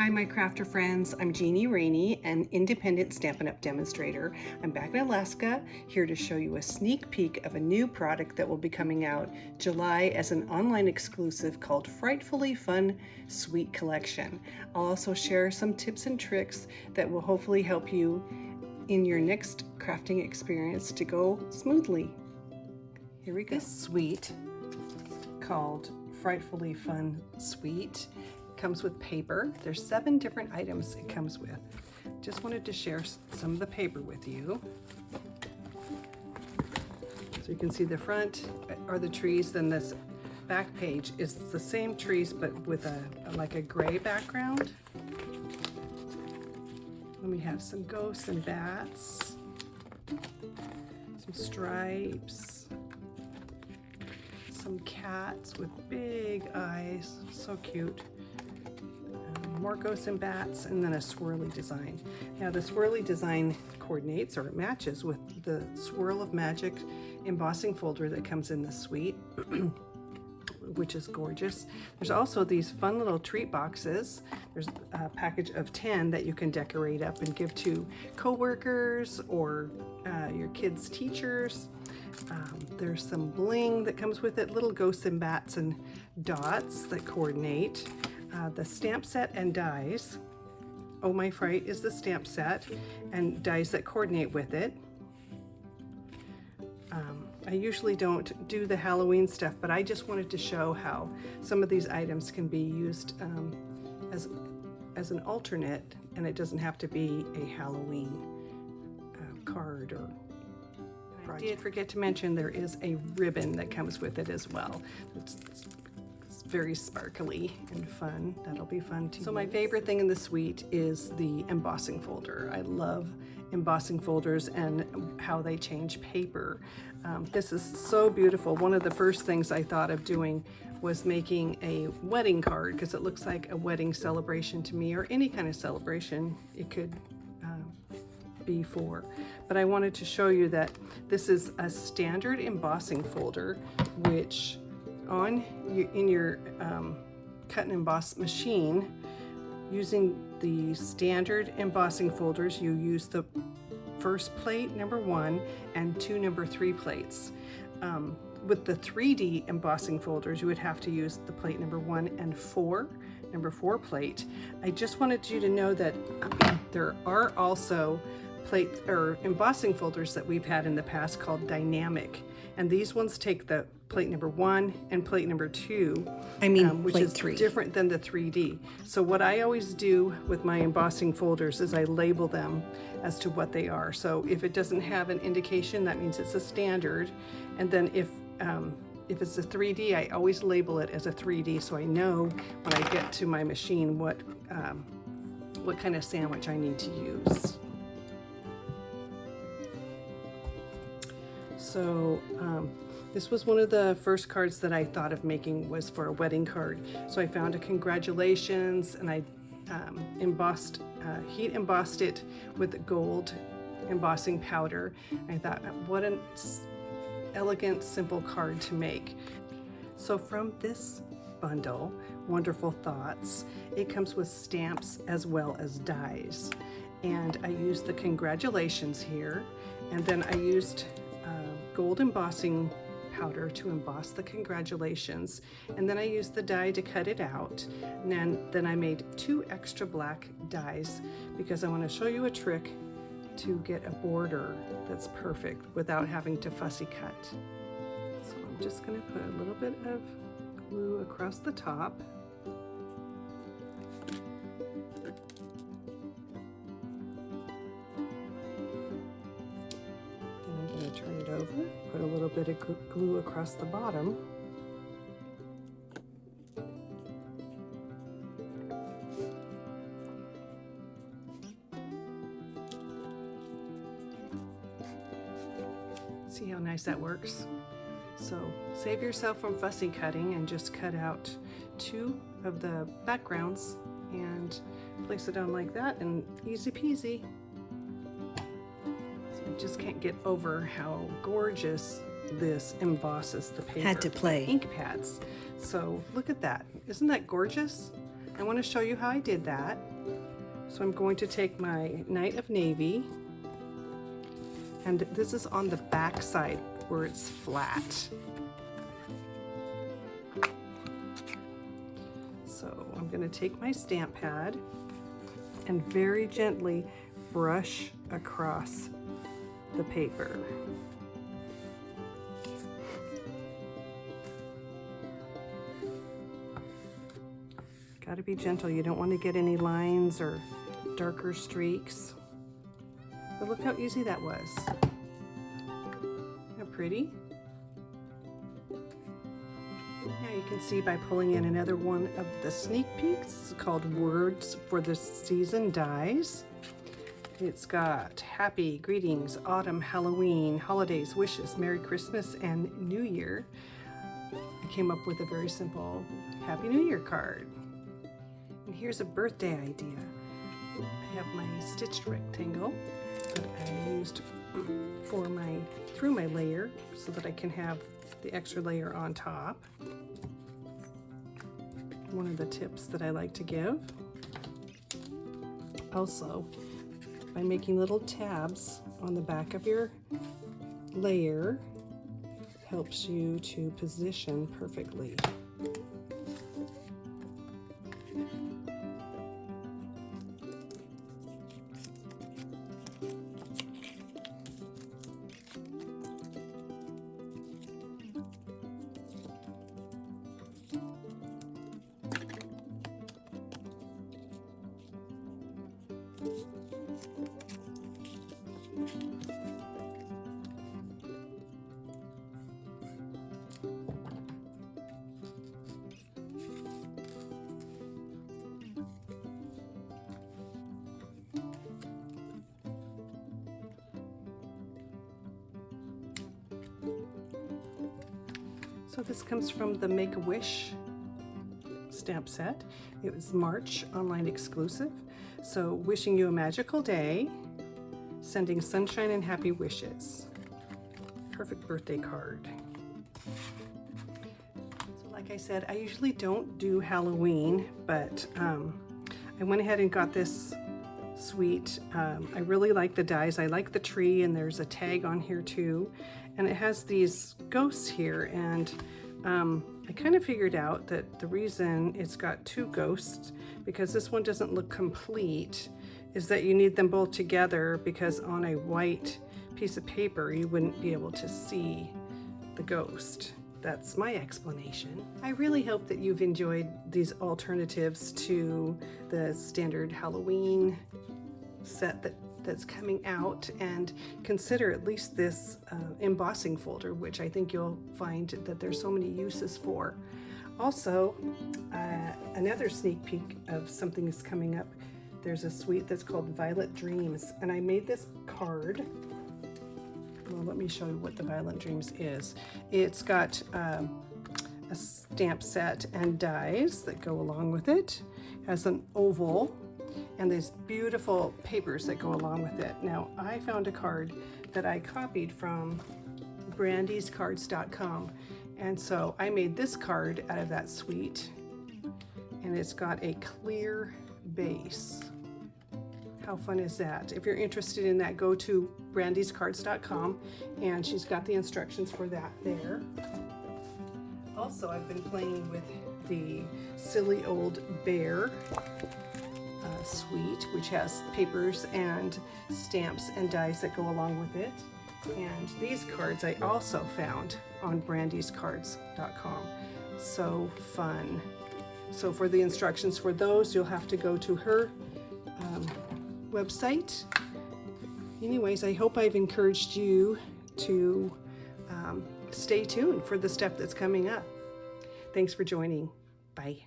Hi my crafter friends, I'm Jeannie Rainey, an independent Stampin' Up! Demonstrator. I'm back in Alaska, here to show you a sneak peek of a new product that will be coming out July as an online exclusive called Frightfully Fun Sweet Collection. I'll also share some tips and tricks that will hopefully help you in your next crafting experience to go smoothly. Here we go. This suite called Frightfully Fun Sweet comes with paper. There's 7 different items it comes with. Just wanted to share some of the paper with you. So you can see the front are the trees, then this back page is the same trees but with like a gray background. And we have some ghosts and bats, some stripes, some cats with big eyes, so cute. More ghosts and bats, and then a swirly design. Now the swirly design coordinates or it matches with the Swirl of Magic embossing folder that comes in the suite, which is gorgeous. There's also these fun little treat boxes. There's a package of 10 that you can decorate up and give to co-workers or your kids' teachers. There's some bling that comes with it, little ghosts and bats and dots that coordinate. The stamp set and dies. Oh My Fright is the stamp set and dies that coordinate with it. I usually don't do the Halloween stuff, but I just wanted to show how some of these items can be used as an alternate, and it doesn't have to be a Halloween card or project. I did forget to mention there is a ribbon that comes with it as well. It's very sparkly and fun. That'll be fun too. So my favorite thing in the suite is the embossing folder. I love embossing folders and how they change paper. This is so beautiful. One of the first things I thought of doing was making a wedding card because it looks like a wedding celebration to me, or any kind of celebration it could be for. But I wanted to show you that this is a standard embossing folder, which in your cut and emboss machine, using the standard embossing folders, you use the first plate, number 1, and 2 number 3 plates. With the 3D embossing folders, you would have to use the plate number 1 and 4, number 4 plate. I just wanted you to know that there are also plate or embossing folders that we've had in the past called dynamic, and these ones take the plate number 1 and plate number 2, which is 3. different than the 3D. So what I always do with my embossing folders is I label them as to what they are. So if it doesn't have an indication, that means it's a standard, and then if it's a 3D, I always label it as a 3D, so I know when I get to my machine what kind of sandwich I need to use. So this was one of the first cards that I thought of making, was for a wedding card. So I found a congratulations, and I heat embossed it with gold embossing powder. I thought, what an elegant, simple card to make. So from this bundle, Wonderful Thoughts, it comes with stamps as well as dies. And I used the congratulations here, and then I used gold embossing powder to emboss the congratulations, and then I used the die to cut it out, and then I made 2 extra black dies because I want to show you a trick to get a border that's perfect without having to fussy cut. So I'm just going to put a little bit of glue across the top. Turn it over, put a little bit of glue across the bottom. See how nice that works? So save yourself from fussy cutting and just cut out 2 of the backgrounds and place it on like that, and easy peasy. Just can't get over how gorgeous this embosses the paper. Had to play. Ink pads. So look at that. Isn't that gorgeous? I want to show you how I did that. So I'm going to take my Night of Navy, and this is on the back side where it's flat. So I'm going to take my stamp pad and very gently brush across the paper. Got to be gentle. You don't want to get any lines or darker streaks. But look how easy that was. Isn't that pretty? Now you can see by pulling in another one of the sneak peeks called Words for the Season dies. It's got happy, greetings, autumn, Halloween, holidays, wishes, Merry Christmas, and New Year. I came up with a very simple Happy New Year card. And here's a birthday idea. I have my stitched rectangle that I used through my layer so that I can have the extra layer on top. One of the tips that I like to give. Also, by making little tabs on the back of your layer, helps you to position perfectly. So this comes from the Make-A-Wish stamp set. It was March online exclusive. So wishing you a magical day, sending sunshine and happy wishes. Perfect birthday card. So like I said, I usually don't do Halloween, but I went ahead and got this suite. I really like the dies. I like the tree, and there's a tag on here too. And it has these ghosts here, and I kind of figured out that the reason it's got two ghosts, because this one doesn't look complete, is that you need them both together, because on a white piece of paper you wouldn't be able to see the ghost. That's my explanation. I really hope that you've enjoyed these alternatives to the standard Halloween set that's coming out, and consider at least this embossing folder, which I think you'll find that there's so many uses for. Also, another sneak peek of something that's coming up. There's a suite that's called Violet Dreams, and I made this card. Well, let me show you what the Violet Dreams is. It's got a stamp set and dies that go along with it. It has an oval and these beautiful papers that go along with it. Now, I found a card that I copied from brandyscards.com, and so I made this card out of that suite, and it's got a clear base. How fun is that? If you're interested in that, go to brandyscards.com, and she's got the instructions for that there. Also, I've been playing with the Silly Old Bear suite, which has papers and stamps and dies that go along with it. And these cards I also found on brandyscards.com. So fun. So for the instructions for those, you'll have to go to her website. Anyways, I hope I've encouraged you to stay tuned for the stuff that's coming up. Thanks for joining. Bye.